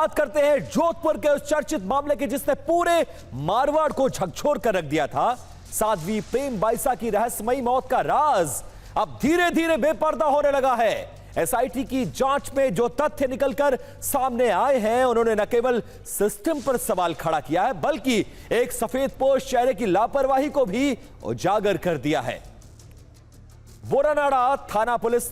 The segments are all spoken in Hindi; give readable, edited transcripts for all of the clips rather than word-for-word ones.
बात करते हैं जोधपुर के उस चर्चित मामले की जिसने पूरे मारवाड़ को झकझोर कर रख दिया था। साध्वी प्रेम बाइसा की रहस्यमयी मौत का राज अब धीरे धीरे बेपर्दा होने लगा है। एसआईटी की जांच में जो तथ्य निकलकर सामने आए हैं, उन्होंने न केवल सिस्टम पर सवाल खड़ा किया है, बल्कि एक सफेदपोश चेहरे की लापरवाही को भी उजागर कर दिया है। बोरानाड़ा थाना पुलिस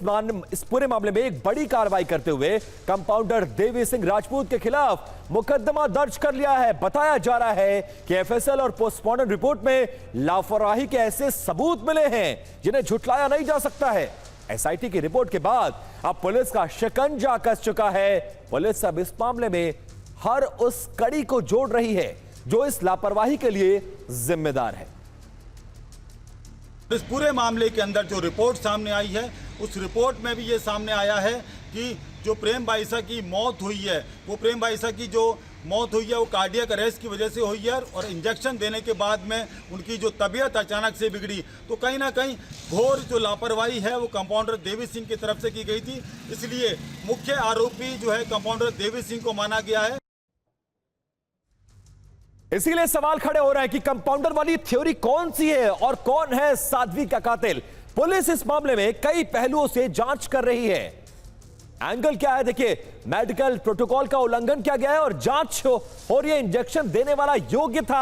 इस पूरे मामले में एक बड़ी कार्रवाई करते हुए कंपाउंडर देवी सिंह राजपूत के खिलाफ मुकदमा दर्ज कर लिया है। बताया जा रहा है कि एफएसएल और पोस्टमार्टम रिपोर्ट में लापरवाही के ऐसे सबूत मिले हैं जिन्हें झुठलाया नहीं जा सकता है। एसआईटी की रिपोर्ट के बाद अब पुलिस का शिकंजा कस चुका है। पुलिस अब इस मामले में हर उस कड़ी को जोड़ रही है जो इस लापरवाही के लिए जिम्मेदार है। इस पूरे मामले के अंदर जो रिपोर्ट सामने आई है, उस रिपोर्ट में भी ये सामने आया है कि जो प्रेम बाइसा की मौत हुई है, वो प्रेम बाइसा की जो मौत हुई है वो कार्डियक अरेस्ट की वजह से हुई है और इंजेक्शन देने के बाद में उनकी जो तबीयत अचानक से बिगड़ी, तो कहीं ना कहीं घोर जो लापरवाही है वो कंपाउंडर देवी सिंह की तरफ से की गई थी। इसलिए मुख्य आरोपी जो है कंपाउंडर देवी सिंह को माना गया है। इसीलिए सवाल खड़े हो रहे हैं कि कंपाउंडर वाली थ्योरी कौन सी है और कौन है साध्वी का कातिल। पुलिस इस मामले में कई पहलुओं से जांच कर रही है। एंगल क्या है, देखिए, मेडिकल प्रोटोकॉल का उल्लंघन किया गया है और जांच हो रही है इंजेक्शन देने वाला योग्य था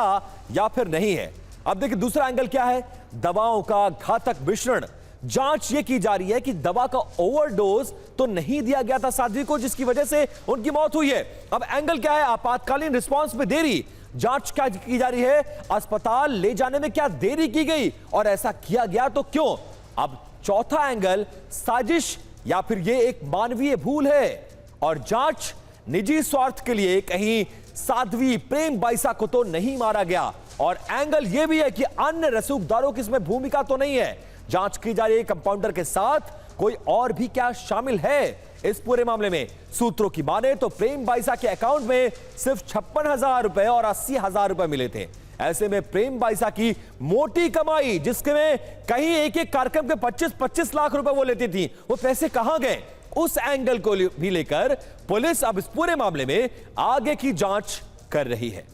या फिर नहीं है। अब देखिए दूसरा एंगल क्या है, दवाओं का घातक मिश्रण। जांच ये की जा रही है कि दवा का ओवरडोज तो नहीं दिया गया था साध्वी को जिसकी वजह से उनकी मौत हुई है। अब एंगल क्या है, आपातकालीन रिस्पांस में देरी। जांच क्या की जा रही है, अस्पताल ले जाने में क्या देरी की गई और ऐसा किया गया तो क्यों। अब चौथा एंगल, साजिश या फिर यह एक मानवीय भूल है और जांच निजी स्वार्थ के लिए कहीं साध्वी प्रेम बाइसा को तो नहीं मारा गया। और एंगल यह भी है कि अन्य रसूखदारों की इसमें भूमिका तो नहीं है। जांच की जा रही है कंपाउंडर के साथ कोई और भी क्या शामिल है इस पूरे मामले में। सूत्रों की माने तो प्रेम बाइसा के अकाउंट में सिर्फ 56,000 रुपए और 80,000 रुपए मिले थे। ऐसे में प्रेम बाइसा की मोटी कमाई, जिसके में कहीं एक एक कार्यक्रम के 25-25 लाख रुपए वो लेती थी, वो पैसे कहां गए, उस एंगल को भी लेकर पुलिस अब इस पूरे मामले में आगे की जांच कर रही है।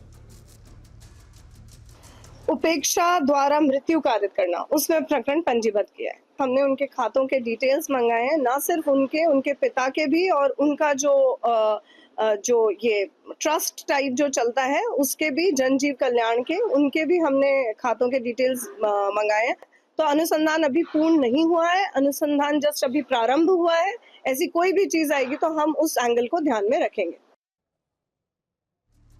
उपेक्षा द्वारा मृत्यु कारित करना, उसमें प्रकरण पंजीबद्ध किया है। हमने उनके खातों के डिटेल्स मंगाए हैं, ना सिर्फ उनके पिता के भी, और उनका जो ये ट्रस्ट टाइप जो चलता है उसके भी, जनजीव कल्याण के, उनके भी हमने खातों के डिटेल्स मंगाए हैं। तो अनुसंधान अभी पूर्ण नहीं हुआ है, अनुसंधान जस्ट अभी प्रारंभ हुआ है। ऐसी कोई भी चीज आएगी तो हम उस एंगल को ध्यान में रखेंगे।